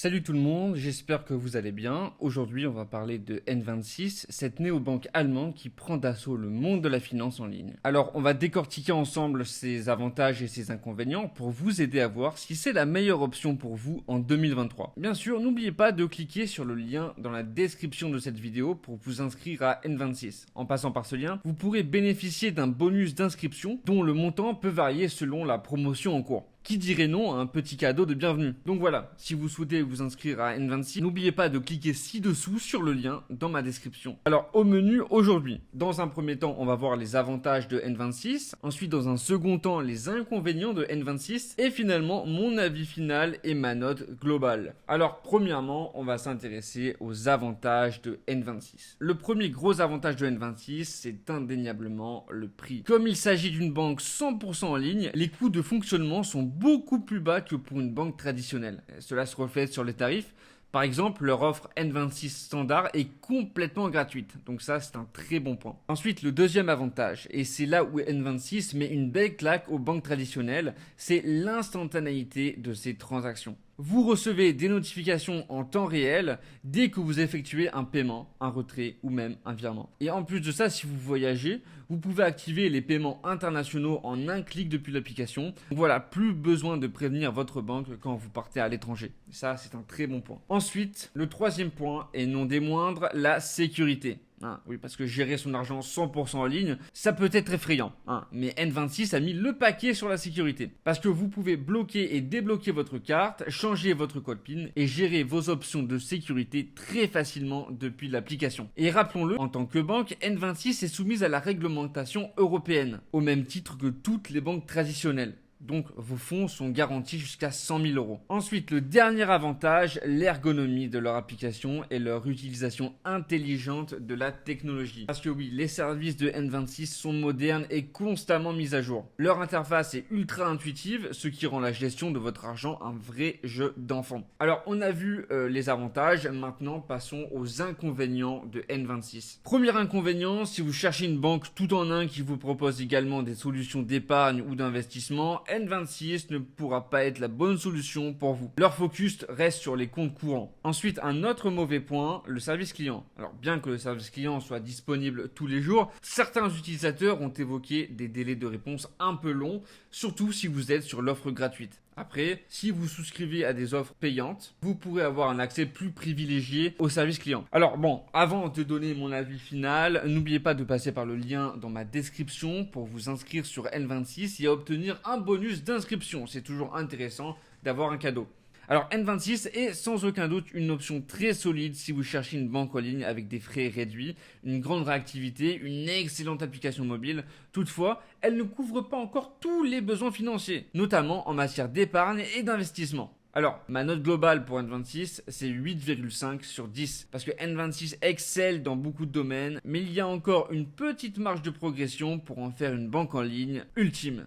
Salut tout le monde, j'espère que vous allez bien. Aujourd'hui, on va parler de N26, cette néobanque allemande qui prend d'assaut le monde de la finance en ligne. Alors, on va décortiquer ensemble ses avantages et ses inconvénients pour vous aider à voir si c'est la meilleure option pour vous en 2023. Bien sûr, n'oubliez pas de cliquer sur le lien dans la description de cette vidéo pour vous inscrire à N26. En passant par ce lien, vous pourrez bénéficier d'un bonus d'inscription dont le montant peut varier selon la promotion en cours. Qui dirait non à un petit cadeau de bienvenue? Donc voilà, si vous souhaitez vous inscrire à N26, n'oubliez pas de cliquer ci-dessous sur le lien dans ma description. Alors au menu aujourd'hui, dans un premier temps, on va voir les avantages de N26, ensuite dans un second temps, les inconvénients de N26 et finalement mon avis final et ma note globale. Alors premièrement, on va s'intéresser aux avantages de N26. Le premier gros avantage de N26, c'est indéniablement le prix. Comme il s'agit d'une banque 100% en ligne, les coûts de fonctionnement sont beaucoup plus bas que pour une banque traditionnelle. Cela se reflète sur les tarifs. Par exemple, leur offre N26 standard est complètement gratuite. Donc ça, c'est un très bon point. Ensuite, le deuxième avantage, et c'est là où N26 met une belle claque aux banques traditionnelles, c'est l'instantanéité de ces transactions. Vous recevez des notifications en temps réel dès que vous effectuez un paiement, un retrait ou même un virement. Et en plus de ça, si vous voyagez, vous pouvez activer les paiements internationaux en un clic depuis l'application. Donc voilà, plus besoin de prévenir votre banque quand vous partez à l'étranger. Ça, c'est un très bon point. Ensuite, le troisième point, et non des moindres, la sécurité. Oui, parce que gérer son argent 100% en ligne, ça peut être effrayant. Mais N26 a mis le paquet sur la sécurité. Parce que vous pouvez bloquer et débloquer votre carte, changer votre code PIN et gérer vos options de sécurité très facilement depuis l'application. Et rappelons-le, en tant que banque, N26 est soumise à la réglementation européenne, au même titre que toutes les banques traditionnelles. Donc vos fonds sont garantis jusqu'à 100 000 euros. Ensuite, le dernier avantage, l'ergonomie de leur application et leur utilisation intelligente de la technologie. Parce que oui, les services de N26 sont modernes et constamment mis à jour. Leur interface est ultra intuitive, ce qui rend la gestion de votre argent un vrai jeu d'enfant. Alors on a vu les avantages, maintenant passons aux inconvénients de N26. Premier inconvénient, si vous cherchez une banque tout en un qui vous propose également des solutions d'épargne ou d'investissement, N26 ne pourra pas être la bonne solution pour vous. Leur focus reste sur les comptes courants. Ensuite, un autre mauvais point, le service client. Alors bien que le service client soit disponible tous les jours, certains utilisateurs ont évoqué des délais de réponse un peu longs, surtout si vous êtes sur l'offre gratuite. Après, si vous souscrivez à des offres payantes, vous pourrez avoir un accès plus privilégié au service client. Alors bon, avant de donner mon avis final, n'oubliez pas de passer par le lien dans ma description pour vous inscrire sur N26 et obtenir un bonus d'inscription. C'est toujours intéressant d'avoir un cadeau. Alors N26 est sans aucun doute une option très solide si vous cherchez une banque en ligne avec des frais réduits, une grande réactivité, une excellente application mobile. Toutefois, elle ne couvre pas encore tous les besoins financiers, notamment en matière d'épargne et d'investissement. Alors, ma note globale pour N26, c'est 8,5 sur 10. Parce que N26 excelle dans beaucoup de domaines, mais il y a encore une petite marge de progression pour en faire une banque en ligne ultime.